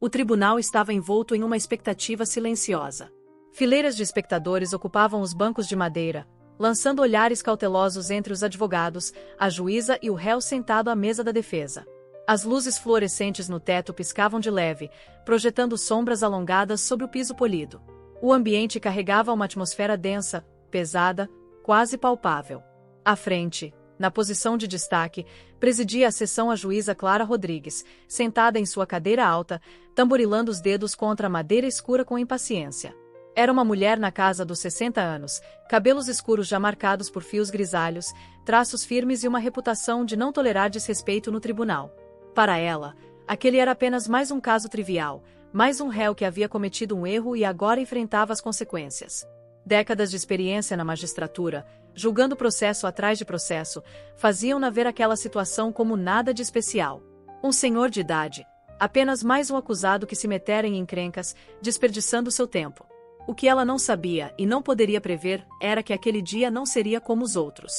O tribunal estava envolto em uma expectativa silenciosa. Fileiras de espectadores ocupavam os bancos de madeira, lançando olhares cautelosos entre os advogados, a juíza e o réu sentado à mesa da defesa. As luzes fluorescentes no teto piscavam de leve, projetando sombras alongadas sobre o piso polido. O ambiente carregava uma atmosfera densa, pesada, quase palpável. À frente, na posição de destaque, presidia a sessão a juíza Clara Rodrigues, sentada em sua cadeira alta, tamborilando os dedos contra a madeira escura com impaciência. Era uma mulher na casa dos 60 anos, cabelos escuros já marcados por fios grisalhos, traços firmes e uma reputação de não tolerar desrespeito no tribunal. Para ela, aquele era apenas mais um caso trivial, mais um réu que havia cometido um erro e agora enfrentava as consequências. Décadas de experiência na magistratura, julgando processo atrás de processo, faziam-na ver aquela situação como nada de especial. Um senhor de idade, apenas mais um acusado que se metera em encrencas, desperdiçando seu tempo. O que ela não sabia e não poderia prever era que aquele dia não seria como os outros.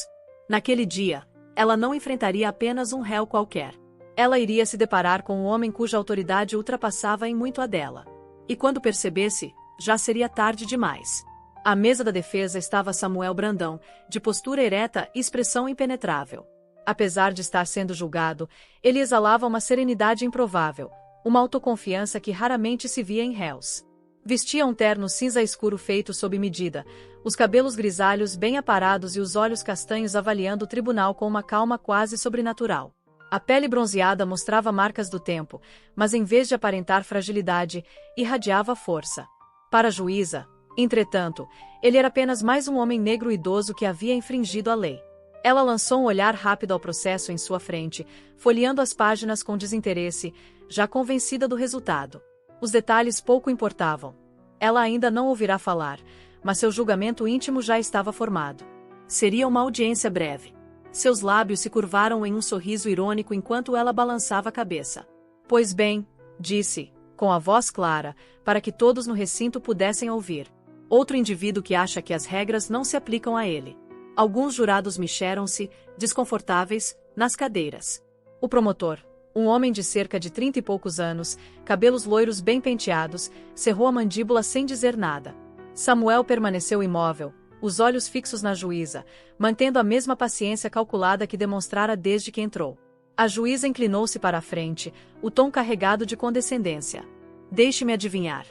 Naquele dia, ela não enfrentaria apenas um réu qualquer. Ela iria se deparar com um homem cuja autoridade ultrapassava em muito a dela. E quando percebesse, já seria tarde demais. À mesa da defesa estava Samuel Brandão, de postura ereta e expressão impenetrável. Apesar de estar sendo julgado, ele exalava uma serenidade improvável, uma autoconfiança que raramente se via em réus. Vestia um terno cinza escuro feito sob medida, os cabelos grisalhos bem aparados e os olhos castanhos avaliando o tribunal com uma calma quase sobrenatural. A pele bronzeada mostrava marcas do tempo, mas em vez de aparentar fragilidade, irradiava força. Para a juíza, entretanto, ele era apenas mais um homem negro idoso que havia infringido a lei. Ela lançou um olhar rápido ao processo em sua frente, folheando as páginas com desinteresse, já convencida do resultado. Os detalhes pouco importavam. Ela ainda não ouvirá falar, mas seu julgamento íntimo já estava formado. Seria uma audiência breve. Seus lábios se curvaram em um sorriso irônico enquanto ela balançava a cabeça. Pois bem, disse, com a voz clara, para que todos no recinto pudessem ouvir. Outro indivíduo que acha que as regras não se aplicam a ele. Alguns jurados mexeram-se, desconfortáveis, nas cadeiras. O promotor, um homem de cerca de 30 e poucos anos, cabelos loiros bem penteados, cerrou a mandíbula sem dizer nada. Samuel permaneceu imóvel, os olhos fixos na juíza, mantendo a mesma paciência calculada que demonstrara desde que entrou. A juíza inclinou-se para a frente, o tom carregado de condescendência. Deixe-me adivinhar.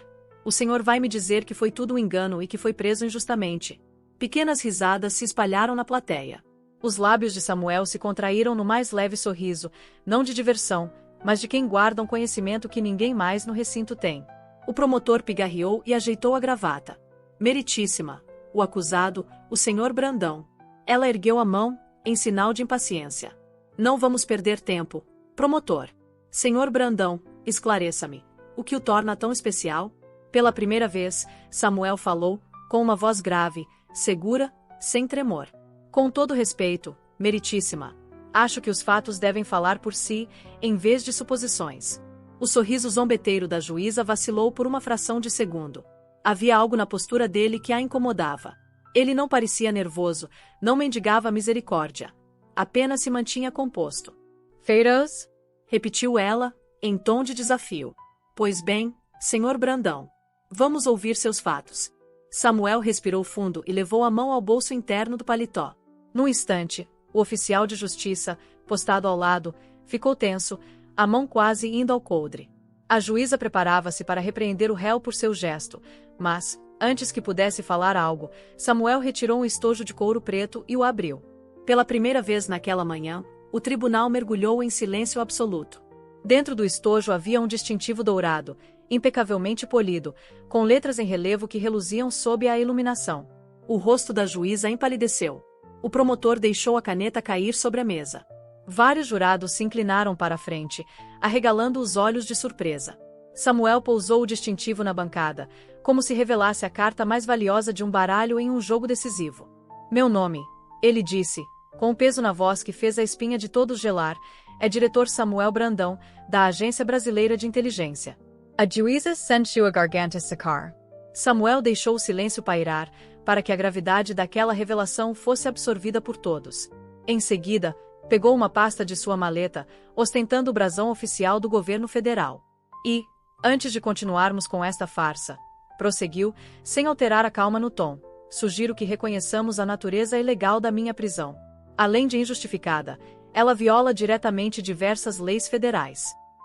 O senhor vai me dizer que foi tudo um engano e que foi preso injustamente. Pequenas risadas se espalharam na plateia. Os lábios de Samuel se contraíram no mais leve sorriso, não de diversão, mas de quem guarda um conhecimento que ninguém mais no recinto tem. O promotor pigarreou e ajeitou a gravata. Meritíssima, o acusado, o senhor Brandão. Ela ergueu a mão, em sinal de impaciência. Não vamos perder tempo, promotor. Senhor Brandão, esclareça-me. O que o torna tão especial? Pela primeira vez, Samuel falou, com uma voz grave, segura, sem tremor. Com todo respeito, meritíssima, acho que os fatos devem falar por si, em vez de suposições. O sorriso zombeteiro da juíza vacilou por uma fração de segundo. Havia algo na postura dele que a incomodava. Ele não parecia nervoso, não mendigava misericórdia. Apenas se mantinha composto. Feiras? Repetiu ela, em tom de desafio. Pois bem, senhor Brandão. Vamos ouvir seus fatos. Samuel respirou fundo e levou a mão ao bolso interno do paletó. Num instante, o oficial de justiça, postado ao lado, ficou tenso, a mão quase indo ao coldre. A juíza preparava-se para repreender o réu por seu gesto, mas, antes que pudesse falar algo, Samuel retirou um estojo de couro preto e o abriu. Pela primeira vez naquela manhã, o tribunal mergulhou em silêncio absoluto. Dentro do estojo havia um distintivo dourado, impecavelmente polido, com letras em relevo que reluziam sob a iluminação. O rosto da juíza empalideceu. O promotor deixou a caneta cair sobre a mesa. Vários jurados se inclinaram para a frente, arregalando os olhos de surpresa. Samuel pousou o distintivo na bancada, como se revelasse a carta mais valiosa de um baralho em um jogo decisivo. Meu nome, ele disse, com um peso na voz que fez a espinha de todos gelar, é diretor Samuel Brandão, da Agência Brasileira de Inteligência. A juíza sentiu a garganta secar. Samuel deixou o silêncio pairar, para que a gravidade daquela revelação fosse absorvida por todos. Em seguida, pegou uma pasta de sua maleta, ostentando o brasão oficial do governo federal. E, Antes de continuarmos com esta farsa, prosseguiu, sem alterar a calma no tom, sugiro que reconheçamos a natureza ilegal da minha prisão. Além de injustificada, ela viola diretamente diversas leis federais.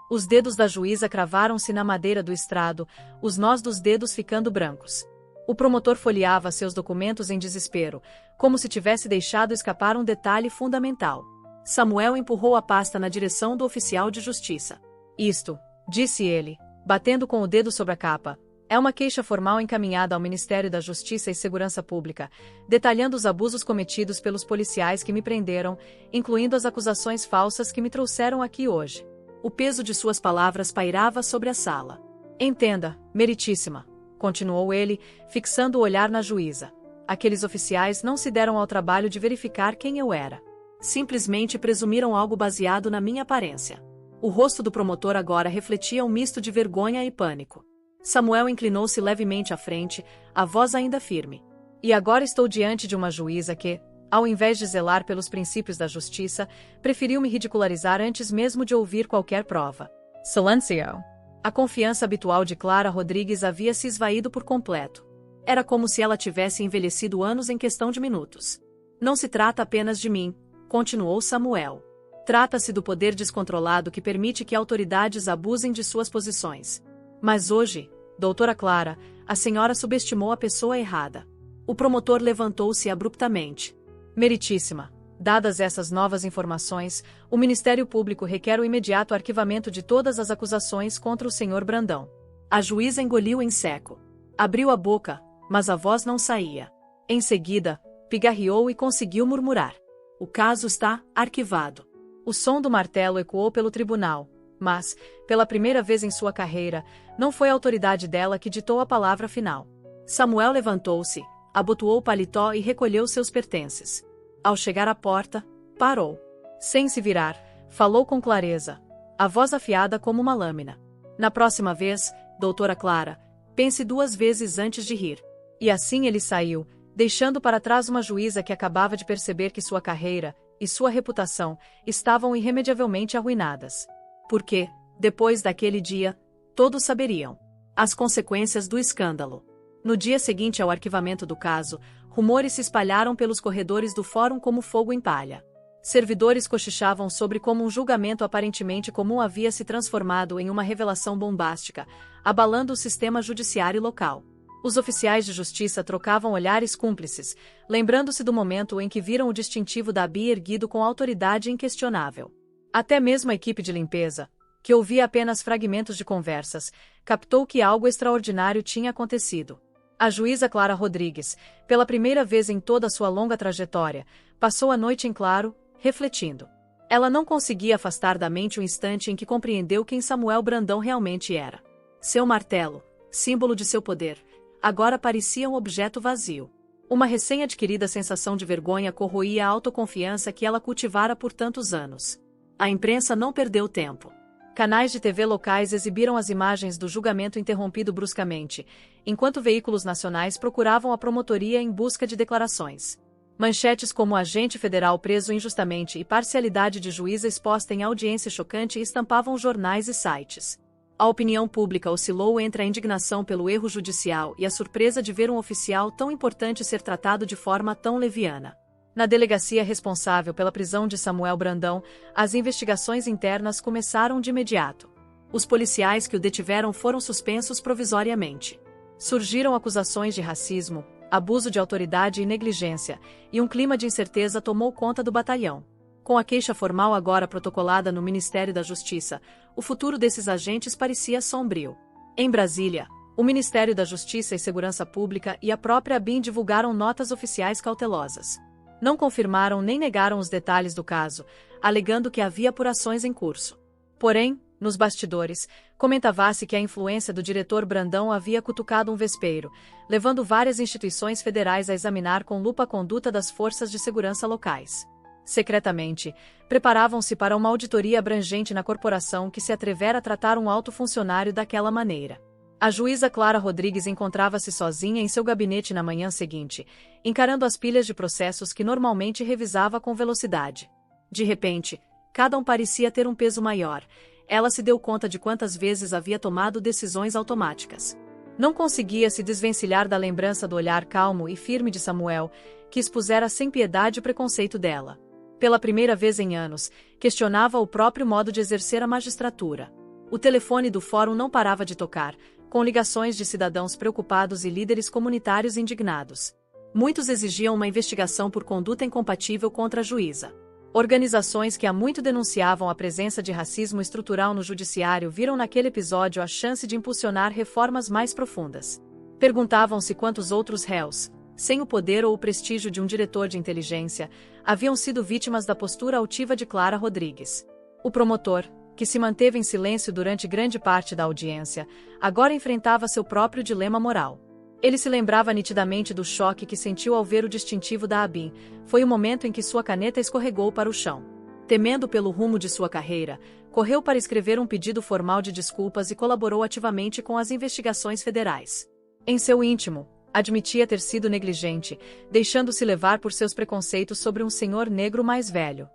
Os dedos da juíza cravaram-se na madeira do estrado, os nós dos dedos ficando brancos. O promotor folheava seus documentos em desespero, como se tivesse deixado escapar um detalhe fundamental. Samuel empurrou a pasta na direção do oficial de justiça. Isto, disse ele, batendo com o dedo sobre a capa, é uma queixa formal encaminhada ao Ministério da Justiça e Segurança Pública, detalhando os abusos cometidos pelos policiais que me prenderam, incluindo as acusações falsas que me trouxeram aqui hoje. O peso de suas palavras pairava sobre a sala. Entenda, meritíssima, continuou ele, fixando o olhar na juíza. Aqueles oficiais não se deram ao trabalho de verificar quem eu era. Simplesmente presumiram algo baseado na minha aparência. O rosto do promotor agora refletia um misto de vergonha e pânico. Samuel inclinou-se levemente à frente, a voz ainda firme. E agora estou diante de uma juíza que, ao invés de zelar pelos princípios da justiça, preferiu me ridicularizar antes mesmo de ouvir qualquer prova. Silêncio. A confiança habitual de Clara Rodrigues havia se esvaído por completo. Era como se ela tivesse envelhecido anos em questão de minutos. Não se trata apenas de mim, continuou Samuel. Trata-se do poder descontrolado que permite que autoridades abusem de suas posições. Mas hoje, doutora Clara, a senhora subestimou a pessoa errada. O promotor levantou-se abruptamente. Meritíssima, dadas essas novas informações, o Ministério Público requer o imediato arquivamento de todas as acusações contra o Sr. Brandão. A juíza engoliu em seco. Abriu a boca, mas a voz não saía. Em seguida, pigarreou e conseguiu murmurar. O caso está arquivado. O som do martelo ecoou pelo tribunal, mas, pela primeira vez em sua carreira, não foi a autoridade dela que ditou a palavra final. Samuel levantou-se, abotoou o paletó e recolheu seus pertences. Ao chegar à porta, parou. Sem se virar, falou com clareza, a voz afiada como uma lâmina. Na próxima vez, doutora Clara, pense 2 vezes antes de rir. E assim ele saiu, deixando para trás uma juíza que acabava de perceber que sua carreira e sua reputação estavam irremediavelmente arruinadas. Porque, depois daquele dia, todos saberiam as consequências do escândalo. No dia seguinte ao arquivamento do caso, rumores se espalharam pelos corredores do fórum como fogo em palha. Servidores cochichavam sobre como um julgamento aparentemente comum havia se transformado em uma revelação bombástica, abalando o sistema judiciário local. Os oficiais de justiça trocavam olhares cúmplices, lembrando-se do momento em que viram o distintivo da ABI erguido com autoridade inquestionável. Até mesmo a equipe de limpeza, que ouvia apenas fragmentos de conversas, captou que algo extraordinário tinha acontecido. A juíza Clara Rodrigues, pela primeira vez em toda a sua longa trajetória, passou a noite em claro, refletindo. Ela não conseguia afastar da mente o instante em que compreendeu quem Samuel Brandão realmente era. Seu martelo, símbolo de seu poder, agora parecia um objeto vazio. Uma recém-adquirida sensação de vergonha corroía a autoconfiança que ela cultivara por tantos anos. A imprensa não perdeu tempo. Canais de TV locais exibiram as imagens do julgamento interrompido bruscamente, enquanto veículos nacionais procuravam a promotoria em busca de declarações. Manchetes como agente federal preso injustamente e parcialidade de juíza exposta em audiência chocante estampavam jornais e sites. A opinião pública oscilou entre a indignação pelo erro judicial e a surpresa de ver um oficial tão importante ser tratado de forma tão leviana. Na delegacia responsável pela prisão de Samuel Brandão, as investigações internas começaram de imediato. Os policiais que o detiveram foram suspensos provisoriamente. Surgiram acusações de racismo, abuso de autoridade e negligência, e um clima de incerteza tomou conta do batalhão. Com a queixa formal agora protocolada no Ministério da Justiça, o futuro desses agentes parecia sombrio. Em Brasília, o Ministério da Justiça e Segurança Pública e a própria ABIN divulgaram notas oficiais cautelosas. Não confirmaram nem negaram os detalhes do caso, alegando que havia apurações em curso. Porém, nos bastidores, comentava-se que a influência do diretor Brandão havia cutucado um vespeiro, levando várias instituições federais a examinar com lupa a conduta das forças de segurança locais. Secretamente, preparavam-se para uma auditoria abrangente na corporação que se atrevera a tratar um alto funcionário daquela maneira. A juíza Clara Rodrigues encontrava-se sozinha em seu gabinete na manhã seguinte, encarando as pilhas de processos que normalmente revisava com velocidade. De repente, cada um parecia ter um peso maior, ela se deu conta de quantas vezes havia tomado decisões automáticas. Não conseguia se desvencilhar da lembrança do olhar calmo e firme de Samuel, que expusera sem piedade o preconceito dela. Pela primeira vez em anos, questionava o próprio modo de exercer a magistratura. O telefone do fórum não parava de tocar, com ligações de cidadãos preocupados e líderes comunitários indignados. Muitos exigiam uma investigação por conduta incompatível contra a juíza. Organizações que há muito denunciavam a presença de racismo estrutural no judiciário viram naquele episódio a chance de impulsionar reformas mais profundas. Perguntavam-se quantos outros réus, sem o poder ou o prestígio de um diretor de inteligência, haviam sido vítimas da postura altiva de Clara Rodrigues. O promotor, que se manteve em silêncio durante grande parte da audiência, agora enfrentava seu próprio dilema moral. Ele se lembrava nitidamente do choque que sentiu ao ver o distintivo da ABIN. Foi o momento em que sua caneta escorregou para o chão. Temendo pelo rumo de sua carreira, correu para escrever um pedido formal de desculpas e colaborou ativamente com as investigações federais. Em seu íntimo, admitia ter sido negligente, deixando-se levar por seus preconceitos sobre um senhor negro mais velho.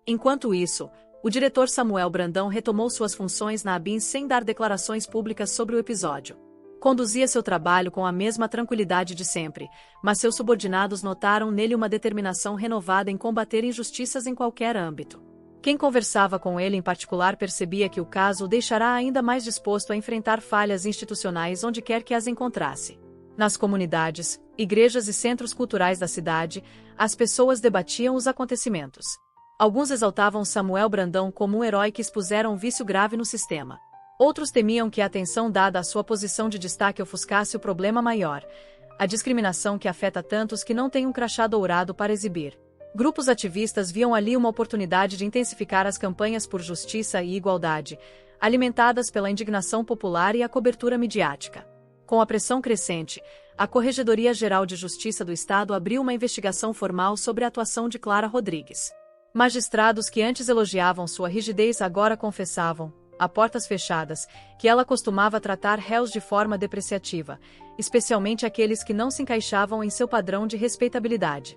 Enquanto isso, o diretor Samuel Brandão retomou suas funções na ABIN sem dar declarações públicas sobre o episódio. Conduzia seu trabalho com a mesma tranquilidade de sempre, mas seus subordinados notaram nele uma determinação renovada em combater injustiças em qualquer âmbito. Quem conversava com ele em particular percebia que o caso o deixará ainda mais disposto a enfrentar falhas institucionais onde quer que as encontrasse. Nas comunidades, igrejas e centros culturais da cidade, as pessoas debatiam os acontecimentos. Alguns exaltavam Samuel Brandão como um herói que expusera um vício grave no sistema. Outros temiam que a atenção dada à sua posição de destaque ofuscasse o problema maior, a discriminação que afeta tantos que não têm um crachá dourado para exibir. Grupos ativistas viam ali uma oportunidade de intensificar as campanhas por justiça e igualdade, alimentadas pela indignação popular e a cobertura midiática. Com a pressão crescente, a Corregedoria Geral de Justiça do Estado abriu uma investigação formal sobre a atuação de Clara Rodrigues. Magistrados que antes elogiavam sua rigidez agora confessavam, a portas fechadas, que ela costumava tratar réus de forma depreciativa, especialmente aqueles que não se encaixavam em seu padrão de respeitabilidade.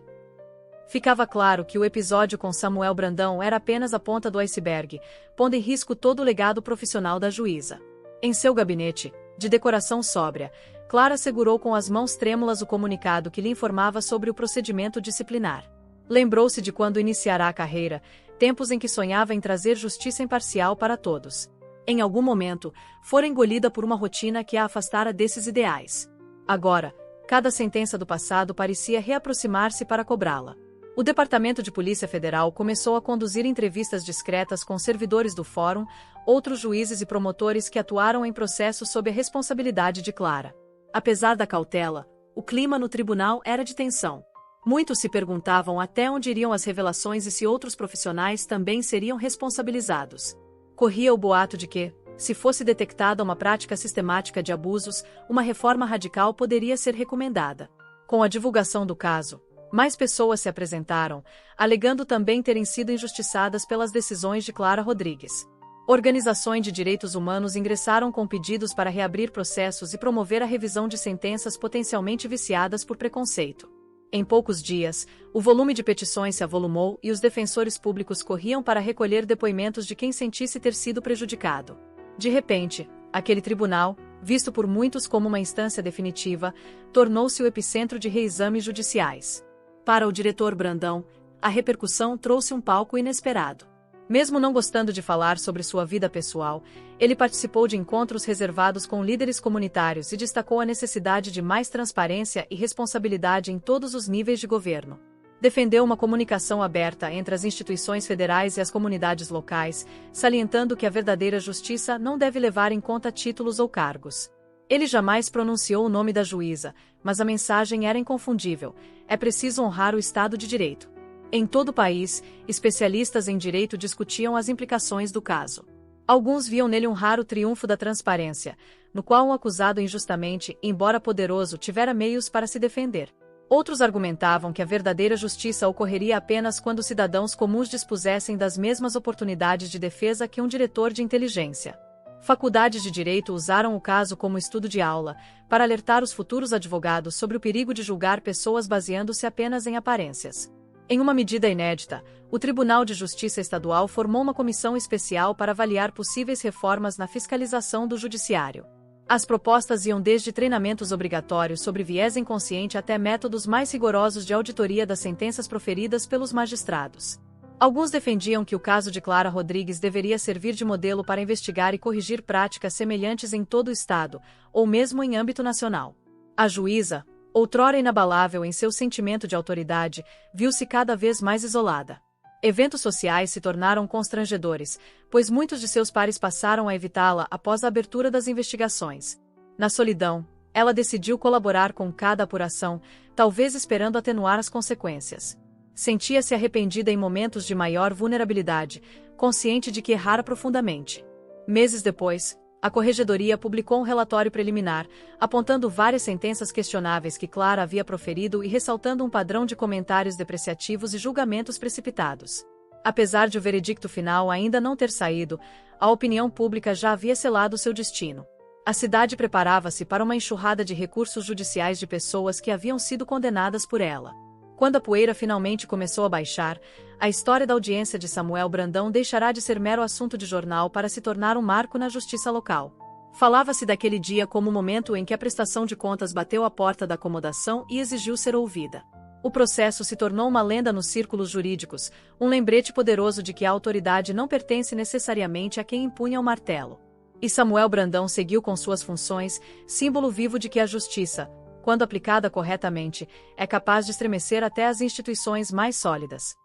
Ficava claro que o episódio com Samuel Brandão era apenas a ponta do iceberg, pondo em risco todo o legado profissional da juíza. Em seu gabinete, de decoração sóbria, Clara segurou com as mãos trêmulas o comunicado que lhe informava sobre o procedimento disciplinar. Lembrou-se de quando iniciara a carreira, tempos em que sonhava em trazer justiça imparcial para todos. Em algum momento, fora engolida por uma rotina que a afastara desses ideais. Agora, cada sentença do passado parecia reaproximar-se para cobrá-la. O Departamento de Polícia Federal começou a conduzir entrevistas discretas com servidores do Fórum, outros juízes e promotores que atuaram em processos sob a responsabilidade de Clara. Apesar da cautela, o clima no tribunal era de tensão. Muitos se perguntavam até onde iriam as revelações e se outros profissionais também seriam responsabilizados. Corria o boato de que, se fosse detectada uma prática sistemática de abusos, uma reforma radical poderia ser recomendada. Com a divulgação do caso, mais pessoas se apresentaram, alegando também terem sido injustiçadas pelas decisões de Clara Rodrigues. Organizações de direitos humanos ingressaram com pedidos para reabrir processos e promover a revisão de sentenças potencialmente viciadas por preconceito. Em poucos dias, o volume de petições se avolumou e os defensores públicos corriam para recolher depoimentos de quem sentisse ter sido prejudicado. De repente, aquele tribunal, visto por muitos como uma instância definitiva, tornou-se o epicentro de reexames judiciais. Para o diretor Brandão, a repercussão trouxe um palco inesperado. Mesmo não gostando de falar sobre sua vida pessoal, ele participou de encontros reservados com líderes comunitários e destacou a necessidade de mais transparência e responsabilidade em todos os níveis de governo. Defendeu uma comunicação aberta entre as instituições federais e as comunidades locais, salientando que a verdadeira justiça não deve levar em conta títulos ou cargos. Ele jamais pronunciou o nome da juíza, mas a mensagem era inconfundível: é preciso honrar o Estado de Direito. Em todo o país, especialistas em direito discutiam as implicações do caso. Alguns viam nele um raro triunfo da transparência, no qual um acusado injustamente, embora poderoso, tivera meios para se defender. Outros argumentavam que a verdadeira justiça ocorreria apenas quando cidadãos comuns dispusessem das mesmas oportunidades de defesa que um diretor de inteligência. Faculdades de direito usaram o caso como estudo de aula, para alertar os futuros advogados sobre o perigo de julgar pessoas baseando-se apenas em aparências. Em uma medida inédita, o Tribunal de Justiça Estadual formou uma comissão especial para avaliar possíveis reformas na fiscalização do judiciário. As propostas iam desde treinamentos obrigatórios sobre viés inconsciente até métodos mais rigorosos de auditoria das sentenças proferidas pelos magistrados. Alguns defendiam que o caso de Clara Rodrigues deveria servir de modelo para investigar e corrigir práticas semelhantes em todo o Estado, ou mesmo em âmbito nacional. A juíza, outrora inabalável em seu sentimento de autoridade, viu-se cada vez mais isolada. Eventos sociais se tornaram constrangedores, pois muitos de seus pares passaram a evitá-la após a abertura das investigações. Na solidão, ela decidiu colaborar com cada apuração, talvez esperando atenuar as consequências. Sentia-se arrependida em momentos de maior vulnerabilidade, consciente de que errara profundamente. Meses depois, a Corregedoria publicou um relatório preliminar, apontando várias sentenças questionáveis que Clara havia proferido e ressaltando um padrão de comentários depreciativos e julgamentos precipitados. Apesar de o veredicto final ainda não ter saído, a opinião pública já havia selado seu destino. A cidade preparava-se para uma enxurrada de recursos judiciais de pessoas que haviam sido condenadas por ela. Quando a poeira finalmente começou a baixar, a história da audiência de Samuel Brandão deixará de ser mero assunto de jornal para se tornar um marco na justiça local. Falava-se daquele dia como o momento em que a prestação de contas bateu à porta da acomodação e exigiu ser ouvida. O processo se tornou uma lenda nos círculos jurídicos, um lembrete poderoso de que a autoridade não pertence necessariamente a quem empunha o martelo. E Samuel Brandão seguiu com suas funções, símbolo vivo de que a justiça, quando aplicada corretamente, é capaz de estremecer até as instituições mais sólidas.